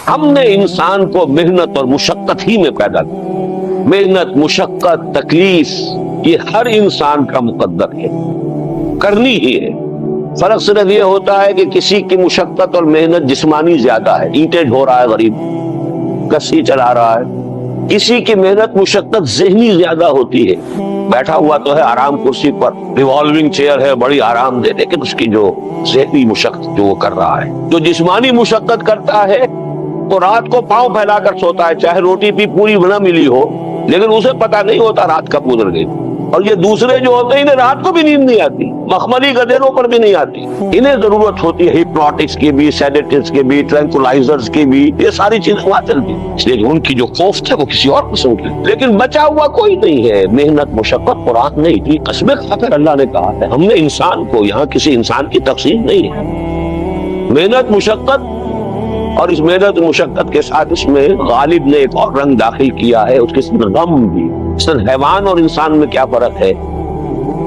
ہم نے انسان کو محنت اور مشقت ہی میں پیدا کیا. محنت، مشقت، تکلیف یہ ہر انسان کا مقدر ہے، کرنی ہی ہے. فرق صرف یہ ہوتا ہے کہ کسی کی مشقت اور محنت جسمانی زیادہ ہے، اینٹیں ڈھو رہا ہے غریب، کسی چلا رہا ہے. کسی کی محنت مشقت ذہنی زیادہ ہوتی ہے، بیٹھا ہوا تو ہے آرام کرسی پر، ریوالونگ چیئر ہے بڑی آرام دہ، لیکن اس کی جو ذہنی مشقت جو وہ کر رہا ہے. جو جسمانی مشقت کرتا ہے تو رات کو پاؤں پھیلا کر سوتا ہے، چاہے روٹی بھی پوری نہ ملی ہو، لیکن اسے پتہ نہیں ہوتا رات کب گزر گئی. اور یہ دوسرے جو ہوتے ہیں انہیں رات کو بھی نیند نہیں آتی، مخملی گدھیروں پر بھی نہیں آتی. انہیں ضرورت ہوتی ہے ہپنوٹکس کی بھی، سیڈیٹیوز کی بھی، ٹرینکولائزرز کی بھی، یہ ساری چیزیں وہاں چلتی ہیں، اس لیے ان کی جو کوفت ہے وہ کسی اور قسم کی. لیکن بچا ہوا کوئی نہیں ہے. محنت، مشقت قرآن نے اتنی قسمیں کھا کر اللہ نے کہا ہے. ہم نے انسان کو، یہاں کسی انسان کی تقسیم نہیں ہے. محنت، مشقت، اور اس محنت مشقت کے ساتھ اس میں غالب نے ایک اور رنگ داخل کیا ہے، اس کے ساتھ غم بھی. حیوان اور انسان میں کیا فرق ہے؟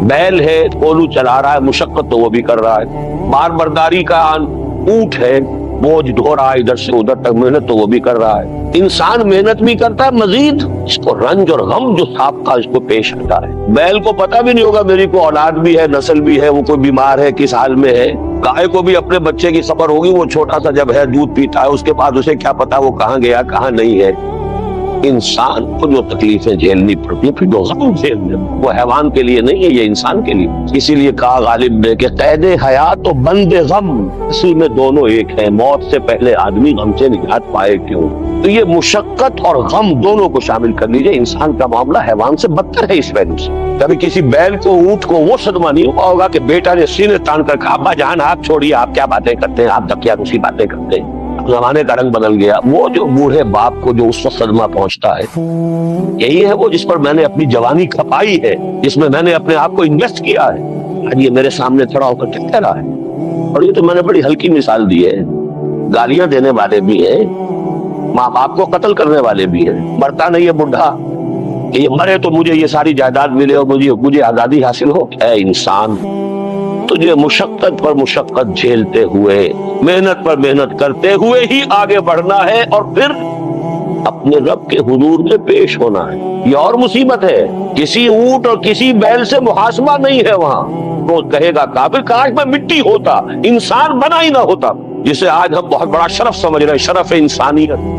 بیل ہے، کولو چلا رہا ہے، مشقت تو وہ بھی کر رہا ہے. بار برداری کا اونٹ ہے، بوجھ ڈھو رہا ہے ادھر سے ادھر تک، محنت تو وہ بھی کر رہا ہے. انسان محنت بھی کرتا ہے، مزید اس کو رنج اور غم جو سانپ کا اس کو پیش آتا ہے. بیل کو پتہ بھی نہیں ہوگا میری کو اولاد بھی ہے، نسل بھی ہے، وہ کوئی بیمار ہے، کس حال میں ہے. گائے کو بھی اپنے بچے کی خبر ہوگی، وہ چھوٹا سا جب ہے دودھ پیتا ہے، اس کے بعد اسے کیا پتا وہ کہاں گیا کہاں نہیں ہے. انسان کو جو تکلیفیں جھیلنی پڑتی ہیں، پھر جو غم جھیلنے، وہ حیوان کے لیے نہیں ہے، یہ انسان کے لیے. اسی لیے کہا غالب نے کہ قید حیات و بند غم، اصل میں دونوں ایک ہیں. موت سے پہلے آدمی غم سے نجات پائے کیوں؟ تو یہ مشقت اور غم دونوں کو شامل کر لیجئے. انسان کا معاملہ حیوان سے بدتر ہے اس پہلو سے. کبھی کسی بیل کو، اونٹ کو وہ صدمہ نہیں ہوا ہوگا کہ بیٹا نے سینے تان کر کہا ابا جان آپ چھوڑیے، آپ کیا باتیں کرتے ہیں، آپ دکیا دوسری باتیں کرتے ہیں، زمانے کا رنگ بدل گیا. وہ جو بوڑھے باپ کو جو اس وقت صدمہ پہنچتا ہے، یہی ہے وہ جس پر میں نے اپنی جوانی کھپائی ہے، جس میں میں نے اپنے آپ کو انویسٹ کیا ہے. آج یہ میرے سامنے کھڑا ہو کر کہہ رہا ہے. اور یہ تو میں نے بڑی ہلکی مثال دی ہے. گالیاں دینے والے بھی ہیں، ماں باپ کو قتل کرنے والے بھی ہیں. مرتا نہیں ہے بڈھا کہ یہ مرے تو مجھے یہ ساری جائیداد ملے اور مجھے آزادی حاصل ہو. اے انسان، تجھے مشقت پر مشقت جھیلتے ہوئے، محنت پر محنت کرتے ہوئے ہی آگے بڑھنا ہے، اور پھر اپنے رب کے حضور میں پیش ہونا ہے. یہ اور مصیبت ہے. کسی اونٹ اور کسی بیل سے محاسبہ نہیں ہے وہاں. وہ کہے گا کافر کاش میں مٹی ہوتا، انسان بنا ہی نہ ہوتا، جسے آج ہم بہت بڑا شرف سمجھ رہے ہیں، شرف انسانیت.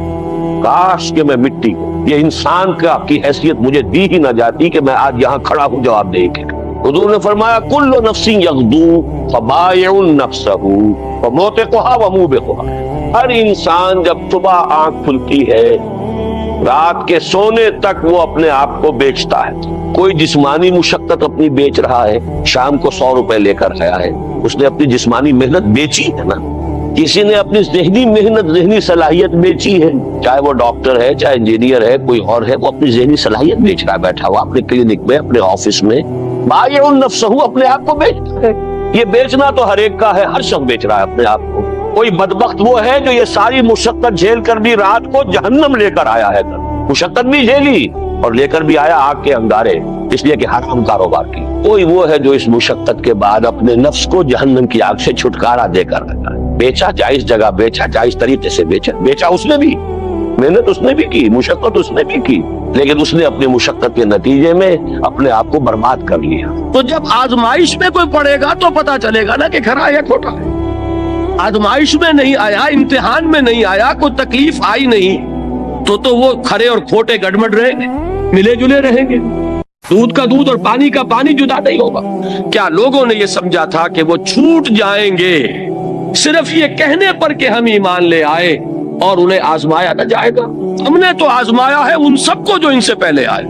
کاش کہ میں مٹی ہوں، یہ انسان کی حیثیت مجھے دی ہی نہ جاتی کہ میں آج یہاں کھڑا ہوں جواب دے کے. حضور نے فرمایا کل نفس یغدو فبائع نفسہ وموتقها وموبقها. ہر انسان جب صبح آنکھ کھلتی ہے، رات کے سونے تک وہ اپنے آپ کو بیچتا ہے. کوئی جسمانی مشقت اپنی بیچ رہا ہے، شام کو 100 روپے لے کر آیا ہے، اس نے اپنی جسمانی محنت بیچی ہے نا. کسی نے اپنی ذہنی محنت، ذہنی صلاحیت بیچی ہے، چاہے وہ ڈاکٹر ہے، چاہے انجینئر ہے، کوئی اور ہے، وہ اپنی ذہنی صلاحیت بیچ رہا ہے بیٹھا ہوا اپنے کلینک میں، اپنے آفس میں. بائع نفسہ، اپنے آپ کو بیچتا ہے. یہ بیچنا تو ہر ایک کا ہے، ہر شخص بیچ رہا ہے اپنے آپ کو. کوئی بدبخت وہ ہے جو یہ ساری مشقت جھیل کر بھی رات کو جہنم لے کر آیا ہے. مشقت بھی جھیلی اور لے کر بھی آیا آگ کے انگارے، اس لیے کہ حرام کاروبار کی. کوئی وہ ہے جو اس مشقت کے بعد اپنے نفس کو جہنم کی آگ سے چھٹکارا دے کر رکھا ہے. بیچا جائز جگہ، بیچا جائز طریقے سے، بیچا اس نے بھی، محنت اس نے بھی کی، مشقت اس نے بھی کی، لیکن اس نے اپنی مشقت کے نتیجے میں اپنے آپ کو برباد کر لیا. تو جب آزمائش میں کوئی پڑے گا تو پتا چلے گا نا کہ کھرا ہے یا کھوٹا ہے. آزمائش میں نہیں آیا، امتحان میں نہیں آیا، کوئی تکلیف آئی نہیں، تو وہ کھرے اور کھوٹے گڑبڑ رہیں گے، ملے جلے رہیں گے. دودھ کا دودھ اور پانی کا پانی جدا نہیں ہوگا. کیا لوگوں نے یہ سمجھا تھا کہ وہ چھوٹ جائیں گے صرف یہ کہنے پر کہ ہم ایمان لے آئے اور انہیں آزمایا نہ جائے گا؟ ہم نے تو آزمایا ہے ان سب کو جو ان سے پہلے آئے.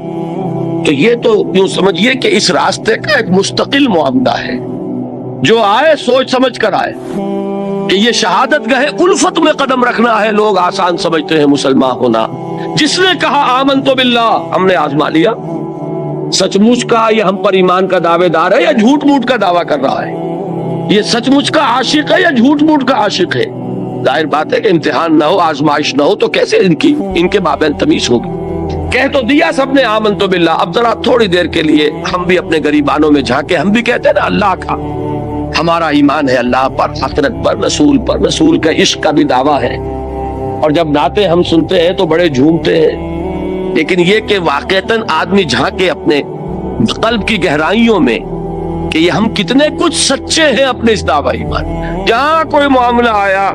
تو یہ تو یوں سمجھیے کہ اس راستے کا ایک مستقل معاملہ ہے. جو آئے سوچ سمجھ کر آئے کہ یہ شہادت گاہ الفت میں قدم رکھنا ہے. لوگ آسان سمجھتے ہیں مسلمان ہونا. جس نے کہا آمنت باللہ، ہم نے آزما لیا. سچ مچ کا یہ ہم پر ایمان کا دعوے دار ہے یا جھوٹ موٹ کا دعویٰ کر رہا ہے؟ یہ سچ مچ کا عاشق ہے یا جھوٹ موٹ کا عاشق ہے؟ ظاہر بات ہے کہ امتحان نہ ہو، آزمائش نہ ہو تو کیسے ان کے مابین تمیز ہوگی. کہہ تو دیا سب نے آمنت باللہ. اب ذرا تھوڑی دیر کے لیے ہم بھی اپنے غریبانوں میں جھانکے. ہم بھی کہتے ہیں نا اللہ کا، ہمارا ایمان ہے اللہ پر، آخرت پر، رسول کا عشق کا بھی دعویٰ ہے. اور جب نعتیں ہم سنتے ہیں تو بڑے جھومتے ہیں، لیکن یہ کہ واقعتاً آدمی جھانکے اپنے قلب کی گہرائیوں میں کہ یہ ہم کتنے کچھ سچے ہیں اپنے اس دعوی ایمان۔ جہاں کوئی معاملہ آیا،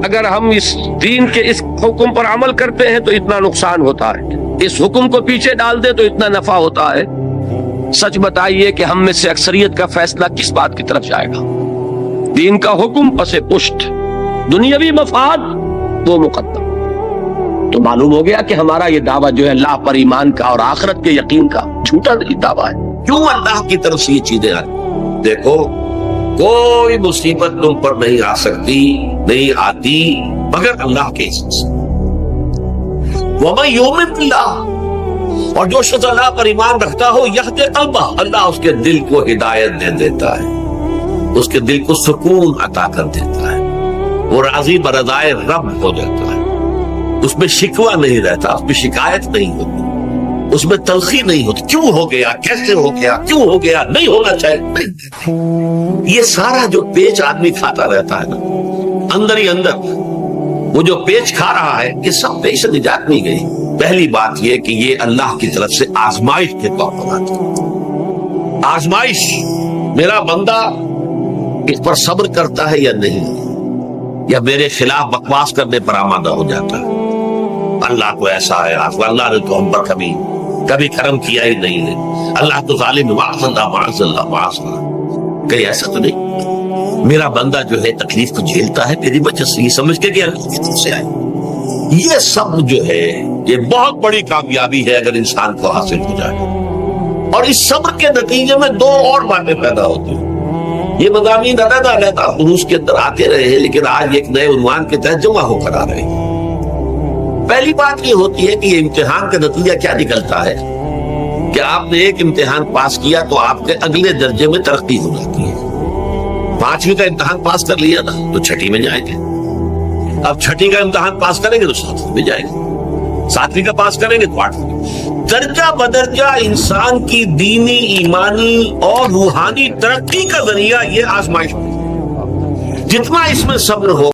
اگر ہم اس دین کے اس حکم پر عمل کرتے ہیں تو اتنا نقصان ہوتا ہے، اس حکم کو پیچھے ڈال دے تو اتنا نفع ہوتا ہے۔ سچ بتائیے کہ ہم میں سے اکثریت کا فیصلہ کس بات کی طرف جائے گا؟ دین کا حکم پس پشت، دنیاوی مفاد وہ مقدم۔ تو معلوم ہو گیا کہ ہمارا یہ دعویٰ جو ہے اللہ پر ایمان کا اور آخرت کے یقین کا جھوٹا دعویٰ ہے۔ کیوں اللہ کی طرف سے یہ چیزیں آئی؟ دیکھو، کوئی مصیبت تم پر نہیں آ سکتی، نہیں آتی مگر اللہ کے اذن سے۔ وَمَن يُؤْمِن بِاللَّهِ، اور جو شخص اللہ پر ایمان رکھتا ہو، یہدِ قلبہ، اللہ اس کے دل کو ہدایت دے دیتا ہے، اس کے دل کو سکون عطا کر دیتا ہے، وہ راضی برضائے رب ہو جاتا ہے، اس میں شکوہ نہیں رہتا، اس میں شکایت نہیں ہوتی، اس میں تلخی نہیں ہوتی، کیوں ہو گیا، کیسے ہو گیا، کیوں ہو گیا، نہیں ہونا چاہیے۔ یہ سارا جو پیچ آدمی کھاتا رہتا ہے نا اندر ہی اندر، وہ جو پیچ کھا رہا ہے، یہ سب پیچ سے نجات نہیں گئی۔ پہلی بات یہ کہ یہ اللہ کی طرف سے آزمائش کے طور پر آتی ہے۔ آزمائش، میرا بندہ اس پر صبر کرتا ہے یا نہیں، یا میرے خلاف بکواس کرنے پر آمادہ ہو جاتا ہے۔ اللہ کو ایسا ہے، اللہ نے تو ہم پر کبھی کرم کیا ہی نہیں ہے، اللہ تو ظالم، معاذ اللہ معاذ اللہ معاذ اللہ۔ کہیں ایسا تو نہیں، میرا بندہ جو ہے تکلیف کو جھیلتا ہے میری وجہ سے، یہ سمجھ کے کہ اللہ کی طرف سے آئے۔ یہ سب جو ہے یہ بہت بڑی کامیابی ہے اگر انسان کو حاصل ہو جائے، اور اس صبر کے نتیجے میں دو اور باتیں پیدا ہوتی ہیں۔ یہ مضامین علیحدہ دروس کے اندر آتے رہے ہیں، لیکن آج ایک نئے عنوان کے تحت جمع ہو کر آ رہے ہیں۔ پہلی بات یہ ہوتی ہے کہ یہ امتحان کا نتیجہ کیا نکلتا ہے کہ آپ نے ایک امتحان پاس کیا تو آپ کے اگلے درجے میں ترقی ہو جاتی ہے۔ 5ویں کا امتحان پاس کر لیا نا تو 6ٹھی میں جائیں گے، اب 6ٹھی کا امتحان پاس کریں گے تو 7ویں میں جائیں گے، 7ویں کا پاس کریں گے تو 8ویں۔ درجہ بدرجہ انسان کی دینی، ایمانی اور روحانی ترقی کا ذریعہ یہ آزمائش، جتنا اس میں صبر ہو